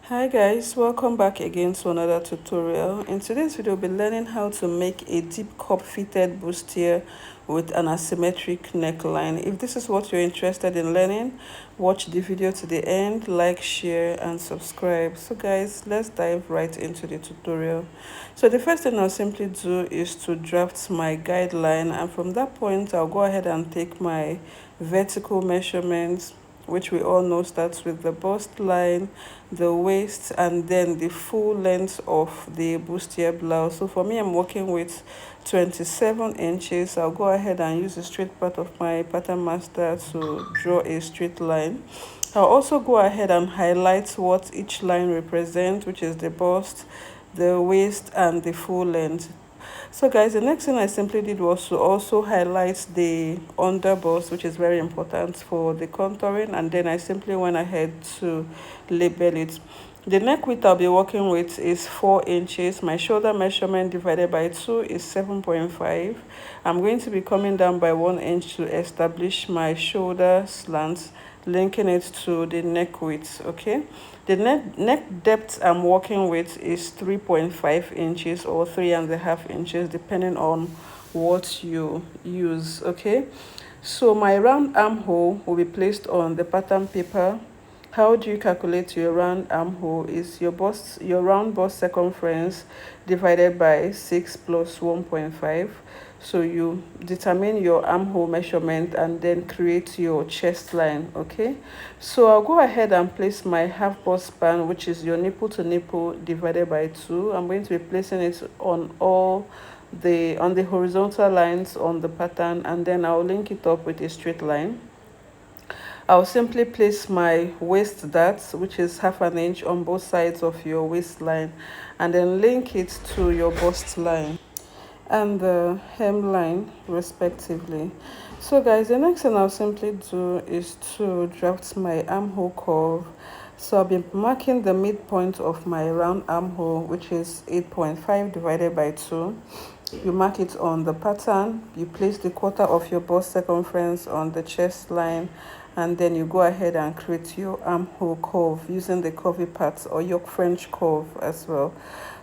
Hi guys, welcome back again to another tutorial. In today's video, we'll be learning how to make a deep cup fitted bustier with an asymmetric neckline. If this is what you're interested in learning, watch the video to the end, like, share and subscribe. So guys, let's dive right into the tutorial. So the first thing I'll simply do is to draft my guideline, and from that point I'll go ahead and take my vertical measurements, which we all know starts with the bust line, the waist, and then the full length of the bustier blouse. So for me, I'm working with 27 inches. I'll go ahead and use the straight part of my pattern master to draw a straight line. I'll also go ahead and highlight what each line represents, which is the bust, the waist, and the full length. So guys, the next thing I simply did was to also highlight the underbust, which is very important for the contouring, and then I simply went ahead to label it. The neck width I'll be working with is 4 inches. My shoulder measurement divided by 2 is 7.5. I'm going to be coming down by 1 inch to establish my shoulder slant, linking it to the neck width. Okay, the neck depth I'm working with is 3.5 inches or 3.5 inches, depending on what you use. Okay, so my round armhole will be placed on the pattern paper. How do you calculate your round armhole? Is your round bust circumference divided by 6 plus 1.5. So you determine your armhole measurement and then create your chest line. Okay, so I'll go ahead and place my half bust span, which is your nipple to nipple divided by 2. I'm going to be placing it on the horizontal lines on the pattern, and then I'll link it up with a straight line. I'll simply place my waist dart, which is 1/2 inch, on both sides of your waistline, and then link it to your bust line and the hemline respectively. So guys, the next thing I'll simply do is to draft my armhole curve. So I'll be marking the midpoint of my round armhole, which is 8.5 divided by 2. You mark it on the pattern, you place the quarter of your bust circumference on the chest line, and then you go ahead and create your armhole curve using the curvy parts or your French curve as well.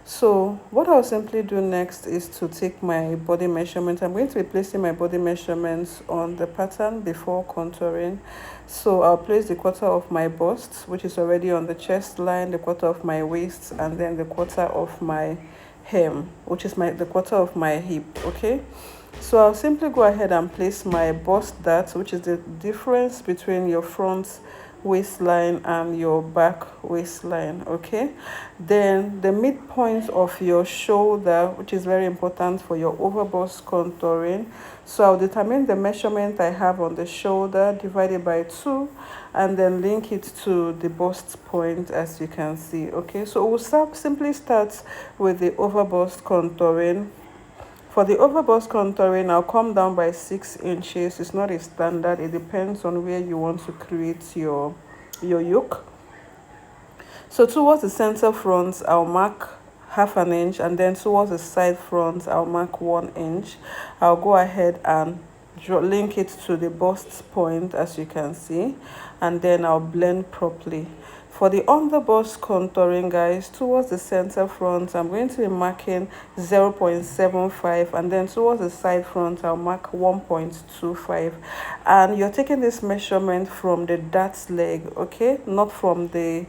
So what I'll simply do next is to take my body measurement. I'm going to be placing my body measurements on the pattern before contouring. So I'll place the quarter of my bust, which is already on the chest line, the quarter of my waist, and then the quarter of my hem, which is the quarter of my hip. Okay, so I'll simply go ahead and place my bust dart, which is the difference between your front waistline and your back waistline. Okay, then the midpoint of your shoulder, which is very important for your overbust contouring. So I'll determine the measurement I have on the shoulder divided by 2, and then link it to the bust point, as you can see. Okay, so we'll simply start with the overbust contouring. For the overbust contouring, I'll come down by 6 inches. It's not a standard, it depends on where you want to create your yoke. So towards the center front, I'll mark 1/2 inch, and then towards the side front, I'll mark 1 inch. I'll go ahead and link it to the bust point, as you can see, and then I'll blend properly. For the underbust contouring, guys, towards the center front, I'm going to be marking 0.75, and then towards the side front, I'll mark 1.25. And you're taking this measurement from the dart leg, okay, not from the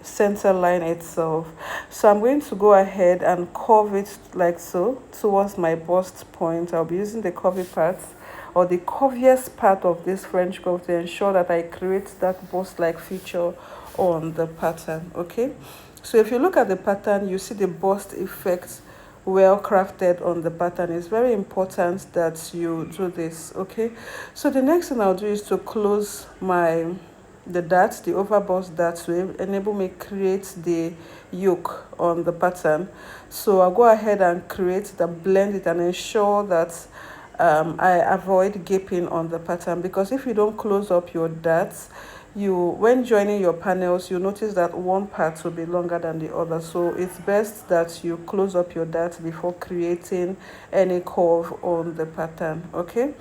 center line itself. So I'm going to go ahead and curve it like so towards my bust point. I'll be using the curvy parts or the curviest part of this French curve to ensure that I create that bust-like feature on the pattern. Okay, so if you look at the pattern, you see the bust effect well crafted on the pattern. It's very important that you do this. Okay, so the next thing I'll do is to close the darts, the overbust darts, to enable me create the yoke on the pattern. So I'll go ahead and blend it and ensure that I avoid gaping on the pattern, because if you don't close up your darts, when joining your panels, you notice that one part will be longer than the other. So it's best that you close up your darts before creating any curve on the pattern. Okay,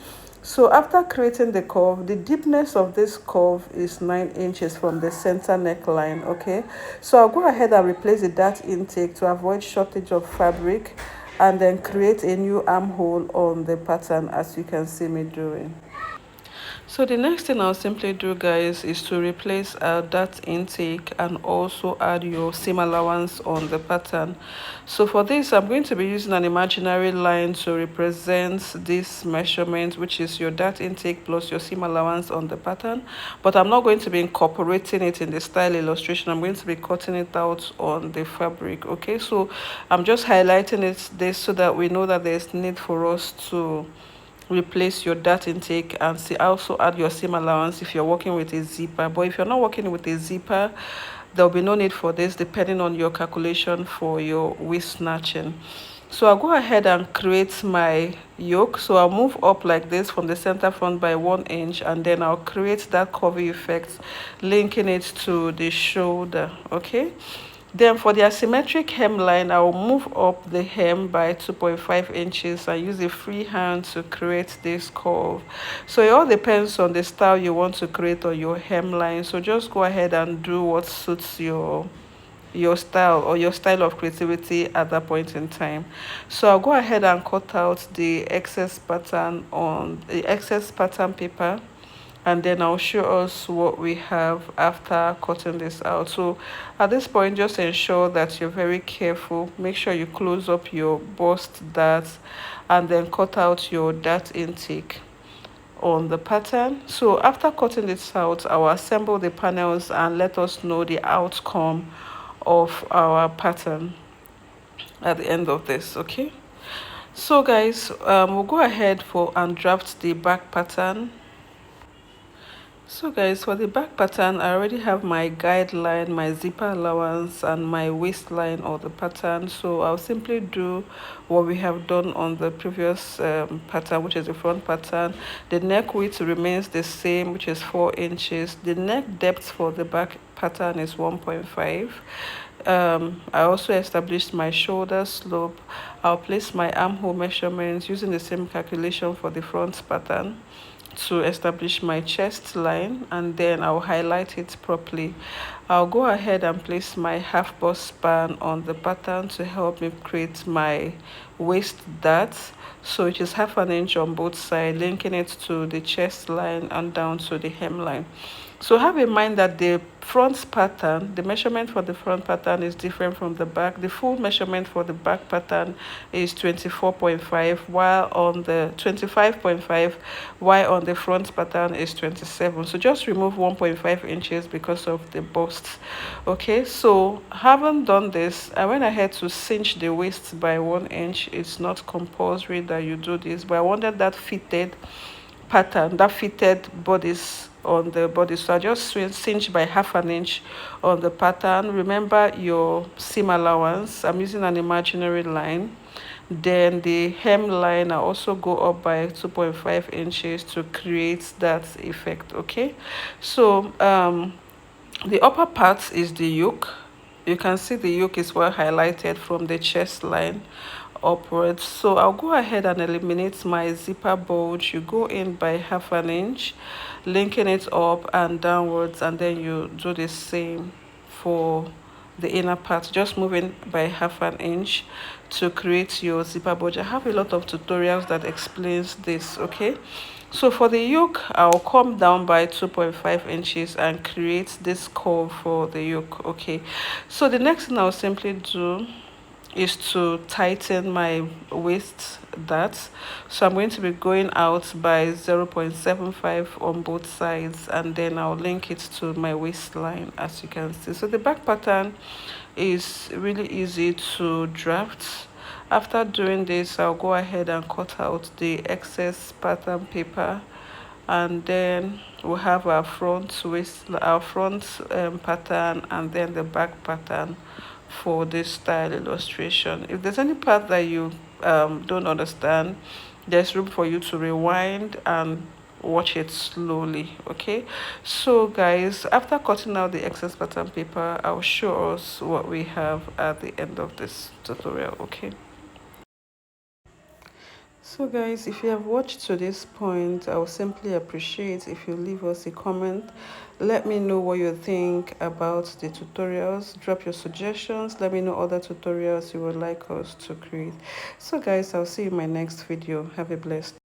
So after creating the curve, the deepness of this curve is 9 inches from the center neckline. Okay, so I'll go ahead and replace the dart intake to avoid shortage of fabric, and then create a new armhole on the pattern as you can see me doing. So the next thing I'll simply do, guys, is to replace that intake and also add your seam allowance on the pattern. So for this, I'm going to be using an imaginary line to represent this measurement, which is your dart intake plus your seam allowance on the pattern. But I'm not going to be incorporating it in the style illustration. I'm going to be cutting it out on the fabric. Okay, so I'm just highlighting it this so that we know that there's need for us to replace your dart intake and see also add your seam allowance if you're working with a zipper. But if you're not working with a zipper, there'll be no need for this depending on your calculation for your waist snatching. So I'll go ahead and create my yoke. So I'll move up like this from the center front by 1 inch, and then I'll create that curvy effect, linking it to the shoulder. Okay, then for the asymmetric hemline, I will move up the hem by 2.5 inches and use a free hand to create this curve. So it all depends on the style you want to create on your hemline. So just go ahead and do what suits your style or your style of creativity at that point in time. So I'll go ahead and cut out the excess pattern on the excess pattern paper, and then I'll show us what we have after cutting this out. So at this point, just ensure that you're very careful. Make sure you close up your bust dart and then cut out your dart intake on the pattern. So after cutting this out, I'll assemble the panels and let us know the outcome of our pattern at the end of this. Okay, so guys, we'll go ahead for and draft the back pattern. So guys, for the back pattern, I already have my guideline, my zipper allowance, and my waistline or the pattern. So I'll simply do what we have done on the previous pattern, which is the front pattern. The neck width remains the same, which is 4 inches. The neck depth for the back pattern is 1.5. I also established my shoulder slope. I'll place my armhole measurements using the same calculation for the front pattern to establish my chest line, and then I'll highlight it properly. I'll go ahead and place my half bust span on the pattern to help me create my waist dart. So it is 1/2 inch on both sides, linking it to the chest line and down to the hemline. So have in mind that the front pattern, the measurement for the front pattern is different from the back. The full measurement for the back pattern is 24.5, while on the 25.5, while on the front pattern is 27. So just remove 1.5 inches because of the bust. Okay, so having done this, I went ahead to cinch the waist by 1 inch. It's not compulsory that you do this, but I wanted that fitted pattern, that fitted bodice on the body. So I just cinch by 1/2 inch on the pattern. Remember your seam allowance. I'm using an imaginary line. Then the hemline, I also go up by 2.5 inches to create that effect. Okay, so the upper part is the yoke. You can see the yoke is well highlighted from the chest line upwards. So I'll go ahead and eliminate my zipper bulge. You go in by 1/2 inch, linking it up and downwards, and then you do the same for the inner part, just moving by 1/2 inch to create your zipper bulge. I have a lot of tutorials that explains this. Okay, so for the yoke, I'll come down by 2.5 inches and create this curve for the yoke. Okay, so the next thing I'll simply do is to tighten my waist dart. So I'm going to be going out by 0.75 on both sides, and then I'll link it to my waistline, as you can see. So the back pattern is really easy to draft. After doing this, I'll go ahead and cut out the excess pattern paper, and then we'll have our front waist, our front pattern, and then the back pattern for this style illustration. If there's any part that you don't understand, there's room for you to rewind and watch it slowly. Okay, so guys, after cutting out the excess pattern paper, I'll show us what we have at the end of this tutorial. Okay, So guys, if you have watched to this point, I would simply appreciate if you leave us a comment. Let me know what you think about the tutorials. Drop your suggestions. Let me know other tutorials you would like us to create. So guys, I'll see you in my next video. Have a blessed